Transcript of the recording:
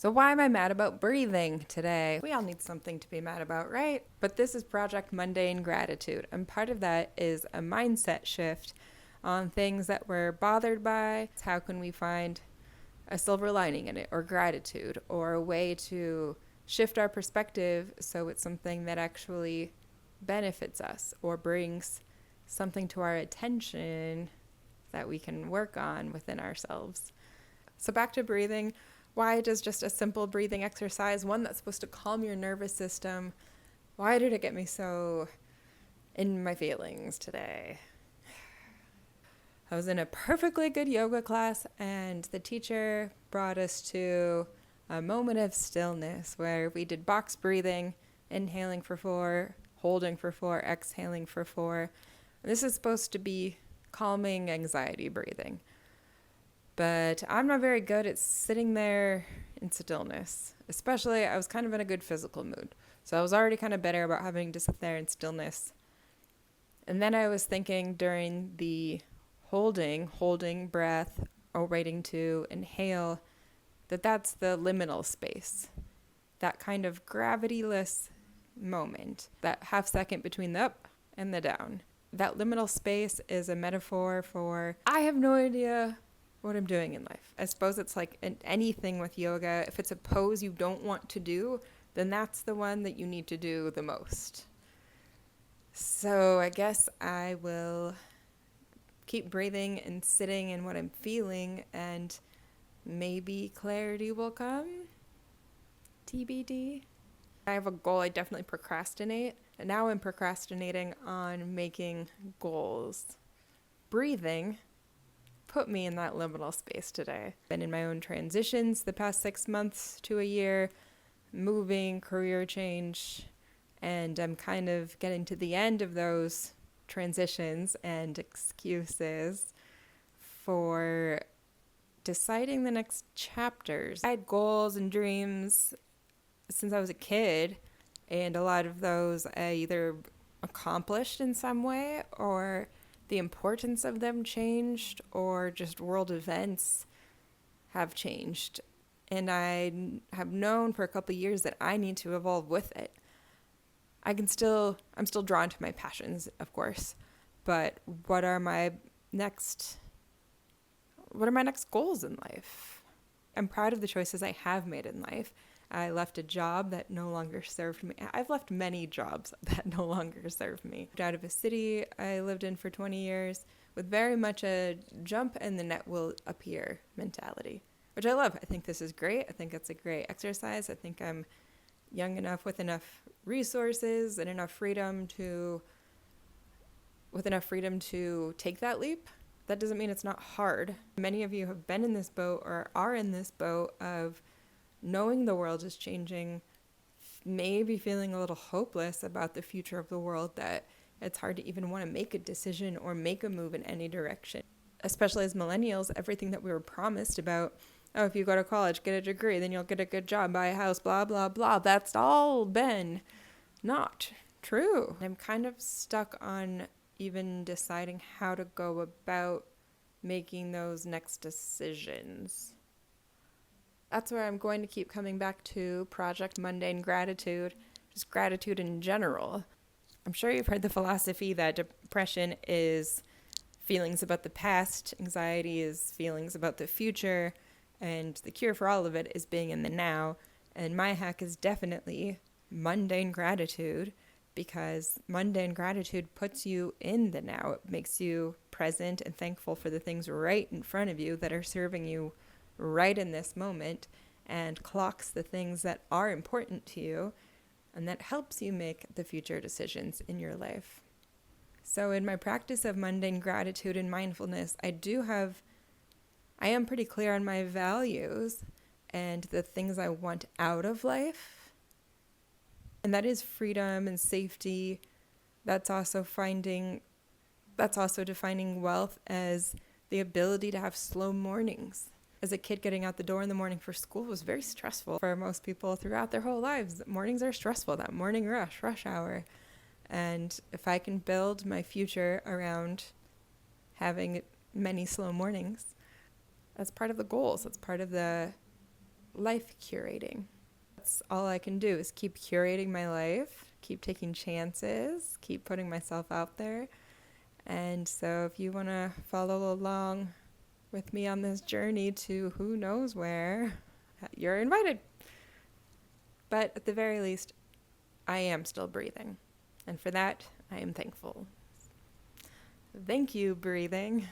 So why am I mad about breathing today? We all need something to be mad about, right? But this is Project Mundane Gratitude, and part of that is a mindset shift on things that we're bothered by. How can we find a silver lining in it, or gratitude, or a way to shift our perspective so it's something that actually benefits us or brings something to our attention that we can work on within ourselves. So back to breathing. Why does just a simple breathing exercise, one that's supposed to calm your nervous system, why did it get me so in my feelings today? I was in a perfectly good yoga class, and the teacher brought us to a moment of stillness where we did box breathing, inhaling for 4, holding for 4, exhaling for 4. And this is supposed to be calming anxiety breathing. But I'm not very good at sitting there in stillness. Especially, I was kind of in a good physical mood. So I was already kind of better about having to sit there in stillness. And then I was thinking during the holding breath, or waiting to inhale, that's the liminal space. That kind of gravityless moment, that half second between the up and the down. That liminal space is a metaphor for, I have no idea what I'm doing in life. I suppose it's like anything with yoga. If it's a pose you don't want to do, then that's the one that you need to do the most. So I guess I will keep breathing and sitting in what I'm feeling, and maybe clarity will come. TBD. I have a goal. I definitely procrastinate, and now I'm procrastinating on making goals. Breathing put me in that liminal space today. Been in my own transitions the past 6 months to a year, moving, career change, and I'm kind of getting to the end of those transitions and excuses for deciding the next chapters. I had goals and dreams since I was a kid, and a lot of those I either accomplished in some way, or the importance of them changed, or just world events have changed. And I have known for a couple of years that I need to evolve with it. I'm still drawn to my passions, of course, but what are my next goals in life? I'm proud of the choices I have made in life. I left a job that no longer served me. I've left many jobs that no longer serve me. Out of a city I lived in for 20 years with very much a jump and the net will appear mentality, which I love. I think this is great. I think it's a great exercise. I think I'm young enough with enough resources and enough freedom to take that leap. That doesn't mean it's not hard. Many of you have been in this boat or are in this boat of knowing the world is changing, maybe feeling a little hopeless about the future of the world, that it's hard to even want to make a decision or make a move in any direction. Especially as millennials, everything that we were promised about, oh, if you go to college, get a degree, then you'll get a good job, buy a house, blah, blah, blah. That's all been not true. I'm kind of stuck on even deciding how to go about making those next decisions. That's where I'm going to keep coming back to Project Mundane Gratitude, just gratitude in general. I'm sure you've heard the philosophy that depression is feelings about the past, anxiety is feelings about the future, and the cure for all of it is being in the now. And my hack is definitely mundane gratitude, because mundane gratitude puts you in the now. It makes you present and thankful for the things right in front of you that are serving you right in this moment, and clocks the things that are important to you, and that helps you make the future decisions in your life. So in my practice of mundane gratitude and mindfulness, I am pretty clear on my values and the things I want out of life. And that is freedom and safety. That's also defining wealth as the ability to have slow mornings. As a kid, getting out the door in the morning for school was very stressful for most people throughout their whole lives. Mornings are stressful, that morning rush hour. And if I can build my future around having many slow mornings, that's part of the goals. That's part of the life curating. That's all I can do is keep curating my life, keep taking chances, keep putting myself out there. And so if you want to follow along with me on this journey to who knows where, you're invited. But at the very least, I am still breathing. And for that, I am thankful. Thank you, breathing.